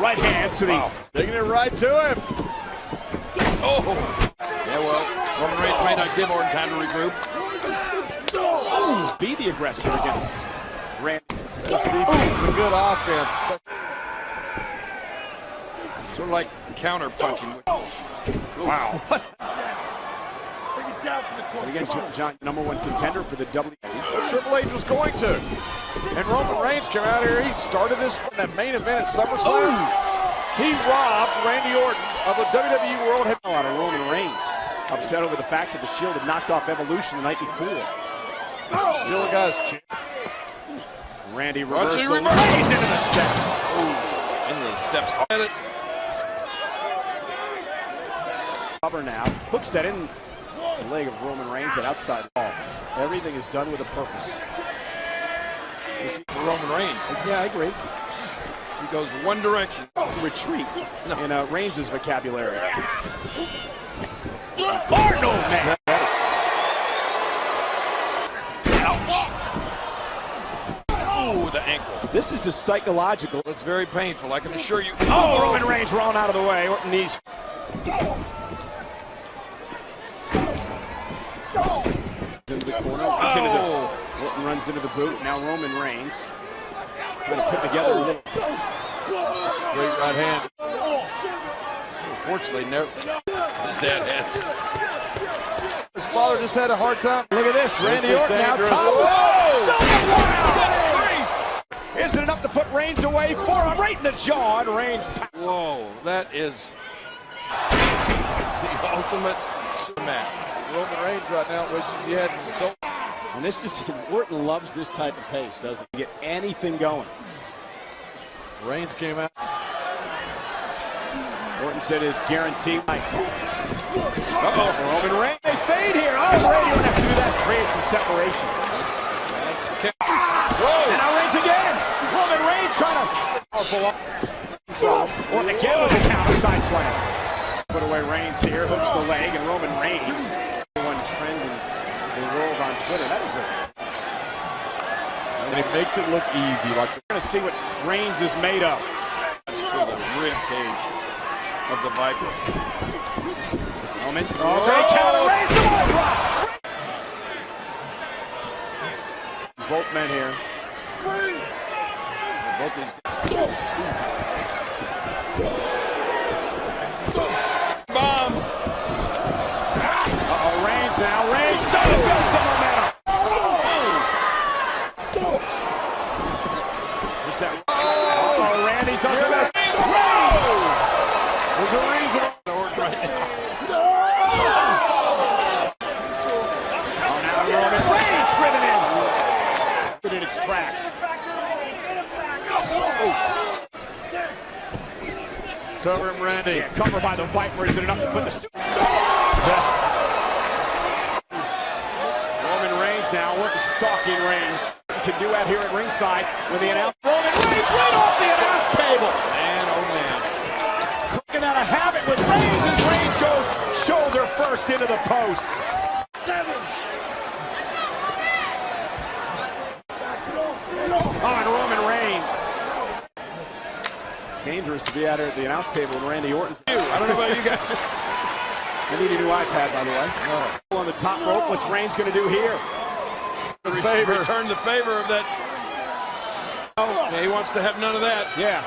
Right hands to the... Taking it right to him. Oh! Yeah, well, Roman Reigns may not give Orton time to regroup. Oh, be the aggressor against Randy. This defense is a good offense. Sort of like counter punching. Wow. And again, John, #1 contender for the WWE. Triple H was going to. And Roman Reigns came out here. He started this from that main event at SummerSlam. He robbed Randy Orton of a WWE World Heavyweight. A lot of Roman Reigns upset over the fact that the Shield had knocked off Evolution the night before. Still a guy's champ. Randy reversal. He's into the steps. Ooh, into the steps. Cover now. Hooks that in the leg of Roman Reigns, that outside ball. Everything is done with a purpose. You see for Roman Reigns. Yeah, I agree. He goes one direction. Retreat in Reigns' vocabulary. Barno, man. Ouch. Ooh, the ankle. This is a psychological. It's very painful, I can assure you. Oh, Roman Reigns rolling out of the way. Orton knees. Into the corner. Orton runs into the boot. Now Roman Reigns trying to put together a little. Great right hand. Unfortunately, no. His dad had. His father just had a hard time. Look at this. Randy Orton now top. Is it enough to put Reigns away? Forearm right in the jaw, and Reigns. Whoa, that is the ultimate match. Roman Reigns right now wishes he hadn't stolen. And this is, Orton loves this type of pace, doesn't he? Get anything going. Reigns came out. Orton said his guarantee. Roman Reigns. They fade here. Oh, Randy Orton have to do that. Create some separation. Whoa. And now Reigns again. Roman Reigns trying to. Powerful. Orton again with a counter side slam. Put away Reigns here. Hooks the leg, and Roman Reigns. One trend in the world on Twitter. That is a. And it makes it look easy. Like we're going to see what Reigns is made of. That's to the rib cage of the Viper. Roman. Oh, great counter. Reigns. Samoa drop. Both men here. Both these bombs. Reigns now. Reigns starting to build some momentum. Is that? Randy does it best. Reigns. There's a Reigns and Orton right now. Oh, now Roman Reigns driven in. Put in its tracks. cover him, Randy. Yeah, cover by the Viper. Is it enough to put the... Roman Reigns now, Orton stalking Reigns. Can do that here at ringside with the announce. Roman Reigns right off the announce table. Man, oh man. Cooking out a habit with Reigns as Reigns goes shoulder first into the post. 7. On Roman Reigns. It's dangerous to be out here at the announce table with Randy Orton. I don't know about you guys. I need a new iPad, by the way. Oh. On the top rope, what's Reigns going to do here? Return the favor of that. Oh, yeah, he wants to have none of that. Yeah.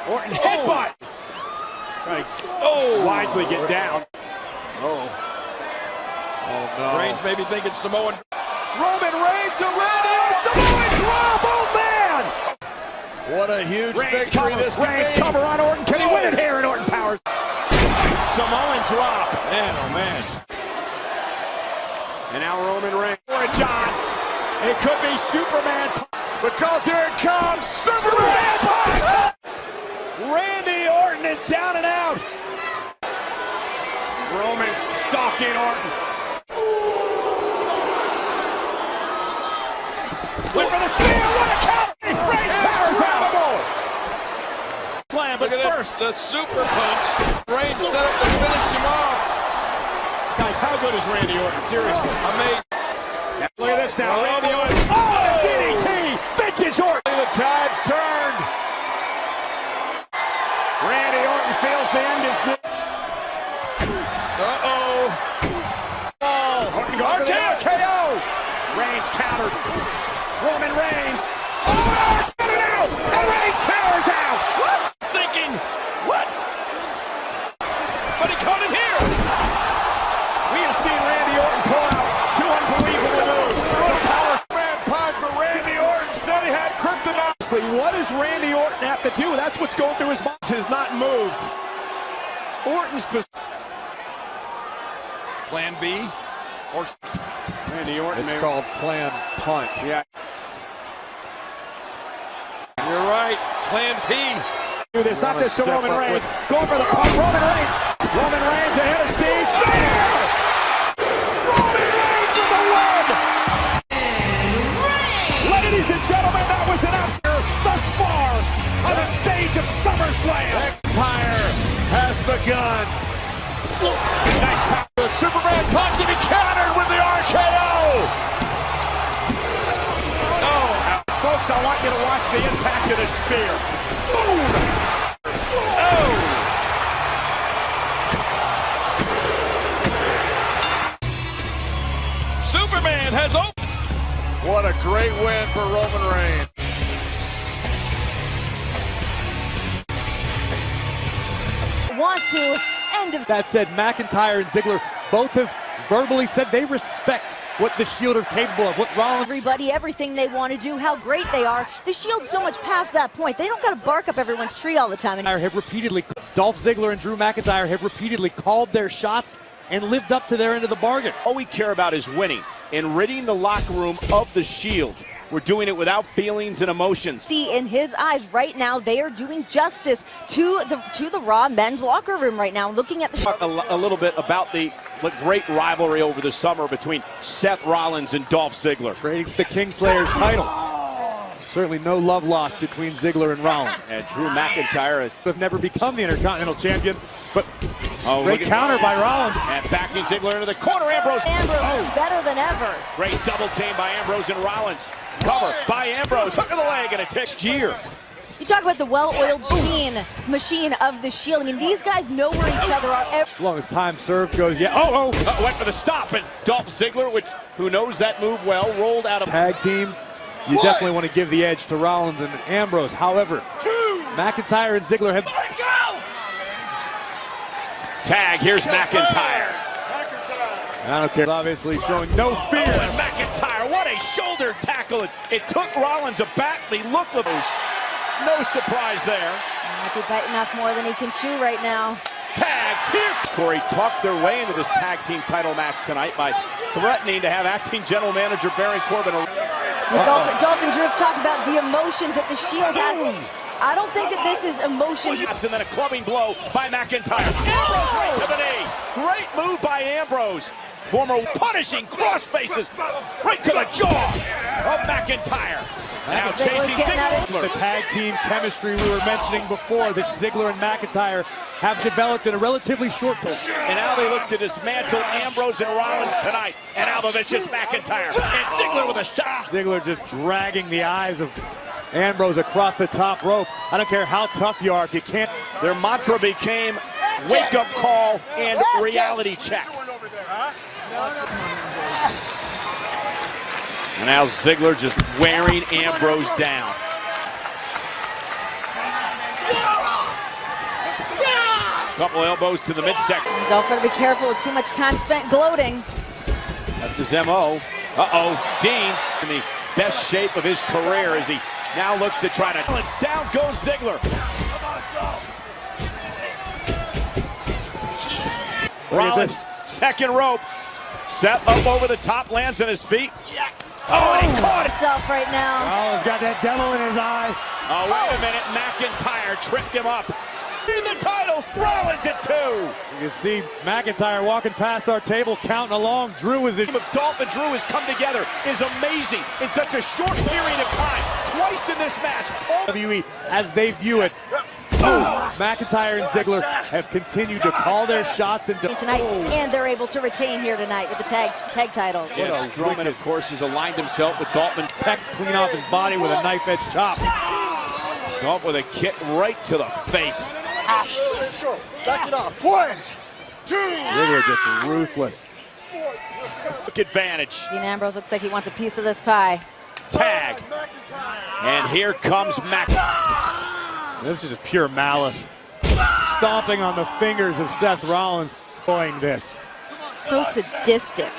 Orton headbutt. Right. Oh, wisely get down. Oh. Oh no. Reigns maybe thinking Samoan. Roman Reigns to Randy Orton. Samoan drop. Oh man. What a huge Reigns victory cover. this Reigns cover on Orton. Can he win it here? And Orton powers. Samoan drop. Man, oh man. And now Roman Reigns. For John. It could be Superman. Because here it comes. Superman punch. Randy Orton is down and out. Roman stalking Orton. Went for the spear. What a count. Reigns powers out. Slam, but first. The super punch. Reigns set up to finish him off. Guys, how good is Randy Orton? Seriously. Amazing. Look at this now. Randy Orton. Oh, and a DDT. Vintage Orton. The tide's turned. feels the end is near. Orton going for the RKO. Reigns countered. Roman Reigns. Oh, Orton out! And Reigns powers out! What? Thinking, what? But he caught him here. We have seen Randy Orton pull out two unbelievable moves. The power slam punch, but Randy Orton said he had kryptonite. What does Randy Orton have to do? That's what's going through his mind. Has not moved. Orton's Plan B. or Randy Orton. It's called plan punt. Yeah. You're right. Plan P. Do this, not this to Roman Reigns. Going for the pump. Roman Reigns. Roman Reigns ahead of Steve. Spear! Roman Reigns with the win! Ladies and gentlemen, that was an upset thus far on the stage of SummerSlam. Empire has begun. Nice power. The Superman punch and he countered with the RKO. Folks, I want you to watch the impact of the spear. Boom! Oh! Superman has opened. What a great win for Roman Reigns. Want to end of That said, McIntyre and Ziggler both have verbally said they respect what the Shield are capable of, what Rollins... everybody, everything they want to do, how great they are. The Shield's so much past that point. They don't got to bark up everyone's tree all the time. And have repeatedly, Dolph Ziggler and Drew McIntyre have repeatedly called their shots and lived up to their end of the bargain. All we care about is winning and ridding the locker room of the Shield. We're doing it without feelings and emotions. see in his eyes right now, they are doing justice to the Raw men's locker room right now. Looking at the Talk a little bit about the great rivalry over the summer between Seth Rollins and Dolph Ziggler. Trading the Kingslayer's title. Certainly no love lost between Ziggler and Rollins. And Drew McIntyre Have never become the Intercontinental Champion, but look great at- counter by Rollins. and backing Ziggler into the corner. Ambrose. Ambrose is better than ever. Great double team by Ambrose and Rollins. Cover by Ambrose. Hook of the leg and a tick gear. You talk about the well-oiled machine of the Shield. I mean, these guys know where each other are. As long as time served goes, yeah. Went for the stop, and Dolph Ziggler, who knows that move well, rolled out of Tag team, you definitely want to give the edge to Rollins and Ambrose. However, McIntyre and Ziggler have... tag. Here's McIntyre. I don't care. Obviously showing no fear. And McIntyre, what a shoulder tackle. It took Rollins aback. The look of those. No surprise there. Might be biting off more than he can chew right now. Tag here. Corey talked their way into this tag team title match tonight by threatening to have acting general manager Baron Corbin. Dolph and Drew have talked about the emotions that the Shield has. I don't think that this is emotions. And then a clubbing blow by McIntyre. Ambrose right to the knee. Great move by Ambrose. Former punishing cross faces right to the jaw of McIntyre. Now chasing Ziggler. The tag team chemistry we were mentioning before that Ziggler and McIntyre have developed in a relatively short period. And now they look to dismantle Ambrose and Rollins tonight. And now the vicious McIntyre. And Ziggler with a shot. Ziggler just dragging the eyes of Ambrose across the top rope. I don't care how tough you are if you can't. Their mantra became wake-up call and reality check. And now Ziggler just wearing Ambrose down. Couple elbows to the midsection. Dolph better be careful with too much time spent gloating. That's his MO. Dean in the best shape of his career as he now looks to try to. Down goes Ziggler. Rollins, second rope. Set up over the top, lands on his feet. Oh, and he caught it. Himself right now. Rollins got that devil in his eye. Oh, wait a minute. McIntyre tripped him up. In the titles, Rollins at 2. You can see McIntyre walking past our table, counting along. Drew is in. Of Dolph and Drew has come together is amazing in such a short period of time. Twice in this match. WWE as they view it. McIntyre and Ziggler have continued to call their shots and Tonight, and they're able to retain here tonight with the tag titles. Yes, Strowman, of course, has aligned himself with Dolphin. pecs clean off his body with a knife edge chop. Dolph with a kick right to the face. Back it off. 1, 2. Ziggler just ruthless. Quick advantage. Dean Ambrose looks like he wants a piece of this pie. Tag. And here comes Mac. This is just pure malice. Stomping on the fingers of Seth Rollins. Enjoying this. So sadistic.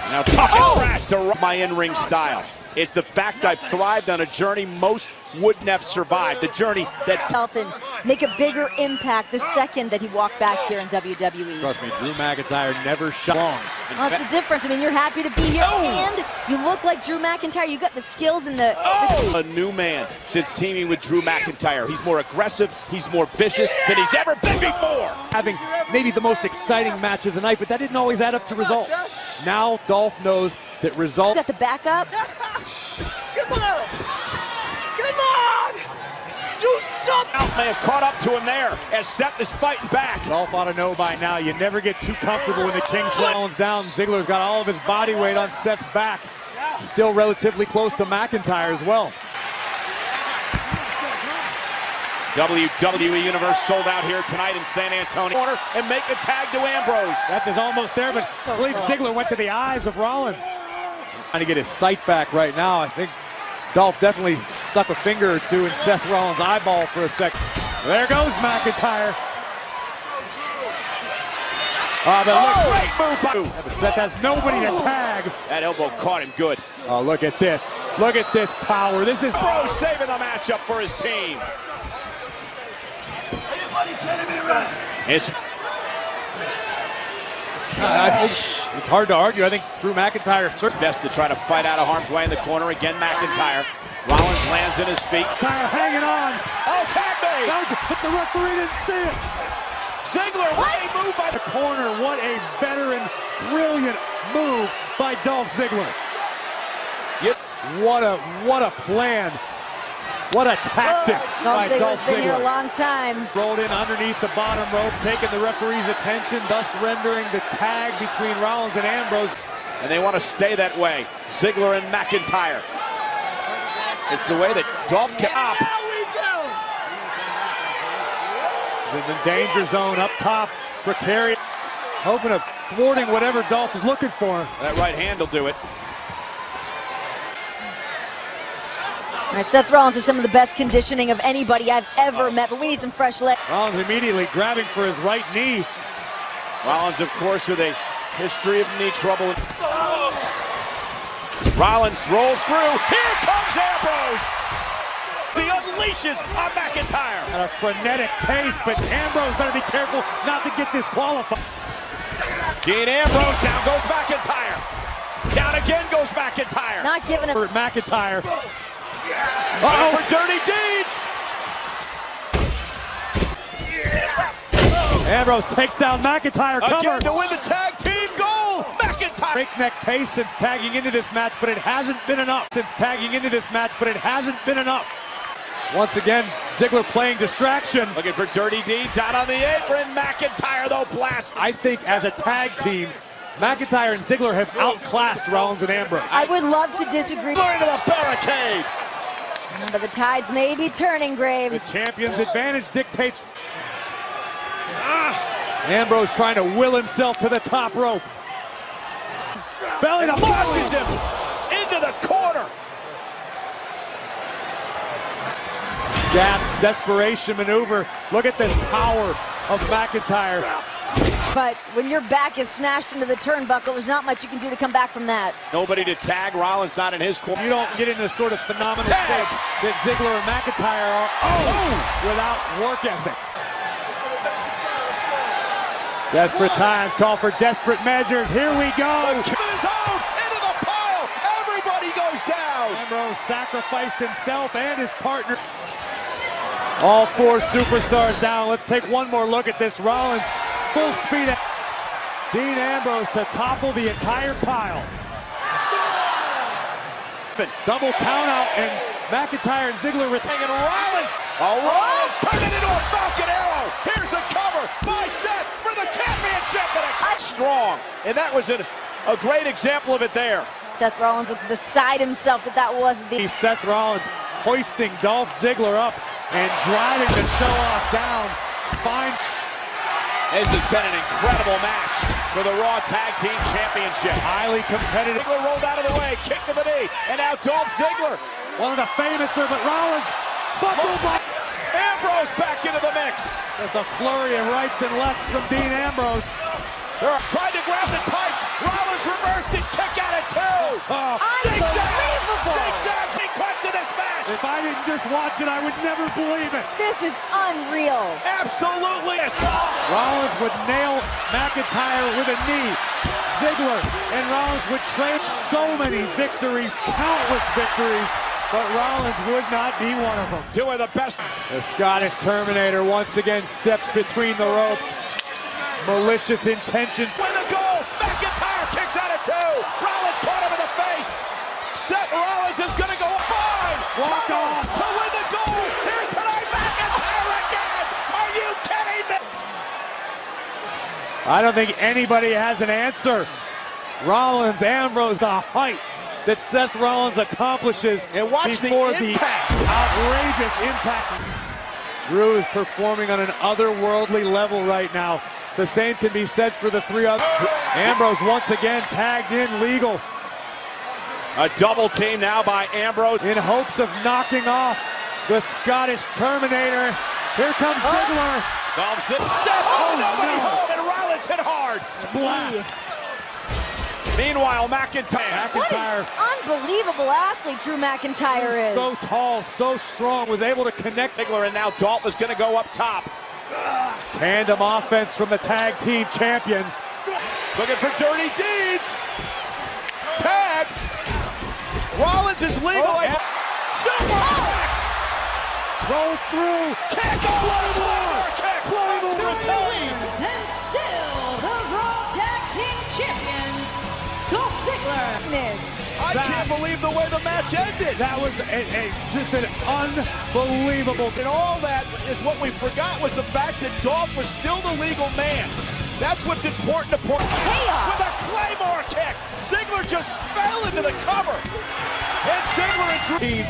Now tough and trash to my in-ring style. It's the fact I've thrived on a journey most wouldn't have survived. The journey that Health and make a bigger impact the second that he walked back here in WWE. Trust me, Drew McIntyre never shot. Well, that's the difference. I mean, you're happy to be here, and you look like Drew McIntyre. You got the skills and the. a new man since teaming with Drew McIntyre. He's more aggressive, he's more vicious than he's ever been before. Having maybe the most exciting match of the night, but that didn't always add up to results. Now Dolph knows that results. Got the backup. Come on! Come on! Do something! Dolph may have caught up to him there as Seth is fighting back. Dolph ought to know by now, you never get too comfortable when the King Rollins down. Ziggler's got all of his body weight on Seth's back. Still relatively close to McIntyre as well. WWE Universe sold out here tonight in San Antonio. And make a tag to Ambrose. Seth is almost there, but I believe Ziggler went to the eyes of Rollins. Trying to get his sight back right now. I think Dolph definitely stuck a finger or two in Seth Rollins' eyeball for a second. There goes McIntyre. Great move by Yeah, but Seth has nobody to tag. that elbow caught him good. Oh, look at this. Look at this power. This is Ambrose saving the matchup for his team. I think it's hard to argue. I think Drew McIntyre It's best to try to fight out of harm's way in the corner. Again, McIntyre. Rollins lands in his feet. hanging on. Oh, tag me! But the referee didn't see it. Ziggler, what a move by The corner. What a veteran, brilliant move by Dolph Ziggler. Yep. What a plan. What a tactic by Dolph Ziggler's been here a Ziggler. long time. Rolled in underneath the bottom rope, taking the referee's attention, thus rendering the tag between Rollins and Ambrose. And they want to stay that way. Ziggler and McIntyre. It's the way that Dolph kept up. In the danger zone up top, precarious, hoping of thwarting whatever Dolph is looking for. That right hand will do it. All right, Seth Rollins has some of the best conditioning of anybody I've ever met, but we need some fresh legs. Rollins immediately grabbing for his right knee. Rollins, of course, with a history of knee trouble. Rollins rolls through. Here comes Ambrose. He unleashes on McIntyre. At a frenetic pace, but Ambrose better be careful not to get disqualified. Dean Ambrose, down goes McIntyre. Down again goes McIntyre. Not giving him. For McIntyre. Going for dirty deeds. Ambrose takes down McIntyre. Again Cover. to win the tag team goal. McIntyre. Breakneck pace since tagging into this match, but it hasn't been enough. Once again, Ziggler playing distraction. Looking for dirty deeds out on the apron. McIntyre, though, blast. I think as a tag team, McIntyre and Ziggler have outclassed Rollins and Ambrose. I would love to disagree, Going to the barricade. but the tides may be turning, The Graves. champion's advantage dictates. Ambrose trying to will himself to the top rope. Belly to Launches him into the corner. Jab, desperation maneuver. Look at the power of McIntyre. But when your back is smashed into the turnbuckle, there's not much you can do to come back from that. Nobody to tag. Rollins not in his corner. You don't get into the sort of phenomenal Tag. shape that Ziggler and McIntyre are without work ethic. Desperate times call for desperate measures. Here we go. Is out into the pile. Everybody goes down. Ambrose sacrificed himself and his partner. All four superstars down. Let's take one more look at this. Rollins full speed. Dean Ambrose to topple the entire pile. Double count out, and McIntyre and Ziggler retaining. Rollins. Oh, Rollins turned it into a Falcon Arrow. Here's the cover by Seth for the championship. And strong. And that was a great example of it there. Seth Rollins looks beside himself that wasn't the. Seth Rollins hoisting Dolph Ziggler up and driving the show off down. Spine. This has been an incredible match for the Raw Tag Team Championship. Highly competitive. Ziggler rolled out of the way, kick to the knee, and now Dolph Ziggler. One of the famouser, but Rollins. Buckle block. Ambrose back into the mix. There's a flurry of rights and lefts from Dean Ambrose. They're trying to grab the tights. Rollins reversed it, kick out at two. Oh, Unbelievable. Zigzag sequence in this match. if I didn't just watch it, I would never believe it. This is unreal. Absolutely. Rollins would nail McIntyre with a knee. Ziggler and Rollins would trade so many victories, countless victories, but Rollins would not be one of them. Two of the best. The Scottish Terminator once again steps between the ropes. Malicious intentions. Win the goal. McIntyre kicks out at two. Rollins caught him in the face. Seth Rollins is going to go fine. Walk off. To win the goal. Here tonight, McIntyre again. Are you kidding me? I don't think anybody has an answer. Rollins, Ambrose, the height that Seth Rollins accomplishes And watch the before the impact. outrageous impact. Drew is performing on an otherworldly level right now. The same can be said for the three other. Ambrose once again tagged in legal. A double team now by Ambrose. In hopes of knocking off the Scottish Terminator. Here comes Ziggler. Dolph Ziggler. Seth, nobody no. home, and Rollins hit hard. Splat. Meanwhile, McIntyre. What an unbelievable athlete Drew McIntyre is. So tall, so strong, was able to connect. Ziggler, and now Dolph is going to go up top. Tandem offense from the tag team champions. Looking for dirty deeds. Tag. Rollins is legal. Superplex. Roll through. Kick. Oh, what a Claymore kick. Claymore. Wins and still the Raw Tag Team Champions, Dolph Ziggler. I can't believe the way the match ended. That was just an unbelievable. And all that is what we forgot was the fact that Dolph was still the legal man. That's what's important to point out. Chaos. With a Claymore kick. Ziggler just fell into the cover. And Ziggler and Drew.